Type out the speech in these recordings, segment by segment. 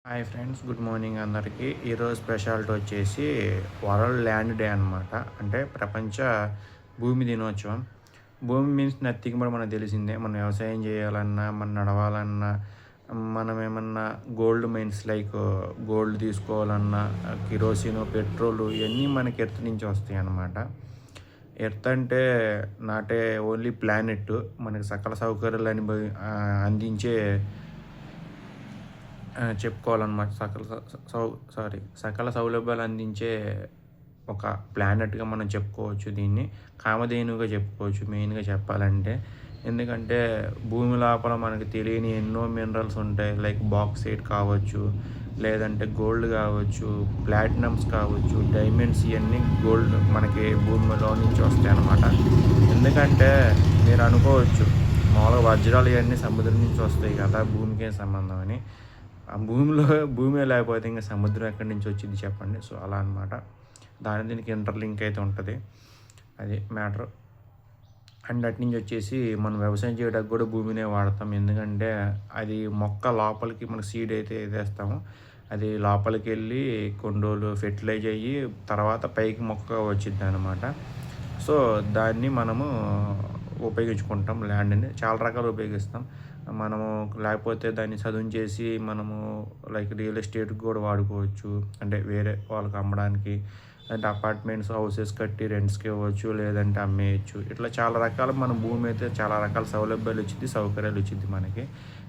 Hi friends, good morning అందరికీ. ఈరోజు speciality వచ్చేసి వరల్డ్ ల్యాండ్ డే అనమాట. అంటే ప్రపంచ భూమి దినోత్సవం. భూమి మీన్స్ నథింగ్ బట్ మనకు తెలిసిందే. మనం వ్యవసాయం చేయాలన్నా, మనం నడవాలన్నా, మనం ఏమన్నా గోల్డ్ మైన్స్ లైక్ గోల్డ్ తీసుకోవాలన్నా, కిరోసిన్, పెట్రోల్ ఇవన్నీ మనకి ఎర్త్ నుంచి వస్తాయి అన్నమాట. ఎర్త్ అంటే నాటే ఓన్లీ ప్లానెట్, మనకి సకల సౌకర్యాలు అందించే చెప్పుకోవాలన్నమాట. సకల సౌలభ్యాలు అందించే ఒక ప్లానెట్‌గా మనం చెప్పుకోవచ్చు దీన్ని. కామధేనువుగా చెప్పుకోవచ్చు మెయిన్‌గా చెప్పాలంటే. ఎందుకంటే భూమి లోపల మనకు తెలియని ఎన్నో మినరల్స్ ఉంటాయి. లైక్ బాక్సైట్ కావచ్చు, లేదంటే గోల్డ్ కావచ్చు, ప్లాటినమ్స్ కావచ్చు, డైమండ్స్ ఇవన్నీ గోల్డ్ మనకి భూమిలో నుంచి వస్తాయన్నమాట. ఎందుకంటే మీరు అనుకోవచ్చు మామూలుగా వజ్రాలు ఇవన్నీ సముద్రం నుంచి వస్తాయి కదా, భూమికేం సంబంధం అని. ఆ భూమే లేకపోతే ఇంకా సముద్రం ఎక్కడి నుంచి వచ్చింది చెప్పండి. సో అలా అనమాట. దీనికి ఇంటర్లింక్ అయితే ఉంటుంది, అది మ్యాటర్. అండ్ అటు నుంచి వచ్చేసి మనం వ్యవసాయం చేయడానికి కూడా భూమినే వాడతాం. ఎందుకంటే అది మొక్క లోపలికి మన సీడ్ అయితే వేస్తామో అది లోపలికి వెళ్ళి కొన్ని రోజులు ఫెర్టిలైజ్ అయ్యి తర్వాత పైకి మొక్క వచ్చింది అనమాట. సో దాన్ని మనము ఉపయోగించుకుంటాం. ల్యాండ్ని చాలా రకాలు ఉపయోగిస్తాం మనము. లేకపోతే దాన్ని చదును చేసి మనము లైక్ రియల్ ఎస్టేట్కి కూడా వాడుకోవచ్చు. అంటే వేరే వాళ్ళకి అమ్మడానికి, అంటే అపార్ట్మెంట్స్ హౌసెస్ కట్టి రెంట్స్కి ఇవ్వచ్చు, లేదంటే అమ్మేయచ్చు. ఇట్లా చాలా రకాల మన భూమి అయితే చాలా రకాల సౌలభ్యాలు వచ్చింది, సౌకర్యాలు వచ్చింది మనకి.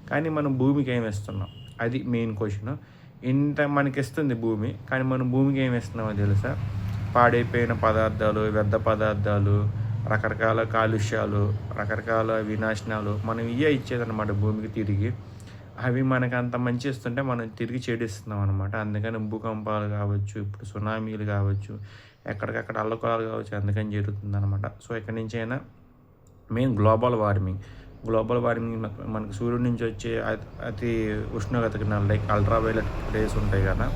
కానీ మనం భూమికి ఏమి ఇస్తున్నాం, అది మెయిన్ క్వశ్చన్. ఇంత మనకి ఇస్తుంది భూమి, కానీ మనం భూమికి ఏమి ఇస్తున్నామో తెలుసా? పాడైపోయిన పదార్థాలు, వ్యర్థ పదార్థాలు, రకరకాల కాలుష్యాలు, రకరకాల వినాశనాలు మనం ఇవే ఇచ్చేదన్నమాట భూమికి తిరిగి. అవి మనకు అంత మంచి ఇస్తుంటే మనం తిరిగి చెడిస్తున్నాం అనమాట. అందుకని భూకంపాలు కావచ్చు, ఇప్పుడు సునామీలు కావచ్చు, ఎక్కడికక్కడ అల్లకొలాలు కావచ్చు, అందుకని జరుగుతుంది అనమాట. సో ఇక్కడి నుంచి అయినా మెయిన్ గ్లోబల్ వార్మింగ్ మనకు సూర్యుడి నుంచి వచ్చే అతి ఉష్ణోగ్రత కిరణాలు లైక్ అల్ట్రావైలెట్ రేస్ ఉంటాయి కదా,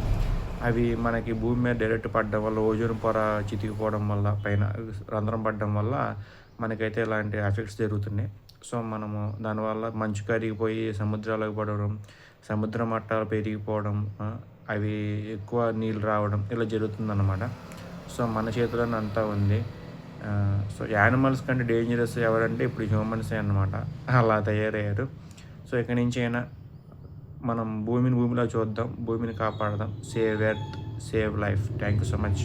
అవి మనకి భూమి మీద డైరెక్ట్ పడడం వల్ల, ఓజోన్ పొర చితికిపోవడం వల్ల, పైన రంధ్రం పడడం వల్ల మనకైతే ఇలాంటి ఎఫెక్ట్స్ జరుగుతున్నాయి. సో మనము దానివల్ల మంచు కరిగిపోయి సముద్రాలకు పడడం, సముద్ర మట్టాలు పెరిగిపోవడం, అవి ఎక్కువ నీళ్ళు రావడం ఇలా జరుగుతుందన్నమాట. సో మన చేతిలోనే అంతా ఉంది. సో యానిమల్స్ కంటే డేంజరస్ ఎవరంటే ఇప్పుడు హ్యూమన్సే అన్నమాట. అలా తయారయ్యారు. సో ఇక్కడి నుంచి అయినా మనం భూమిలో చూద్దాం, భూమిని కాపాడదాం. Save earth, save life. Thank you so much.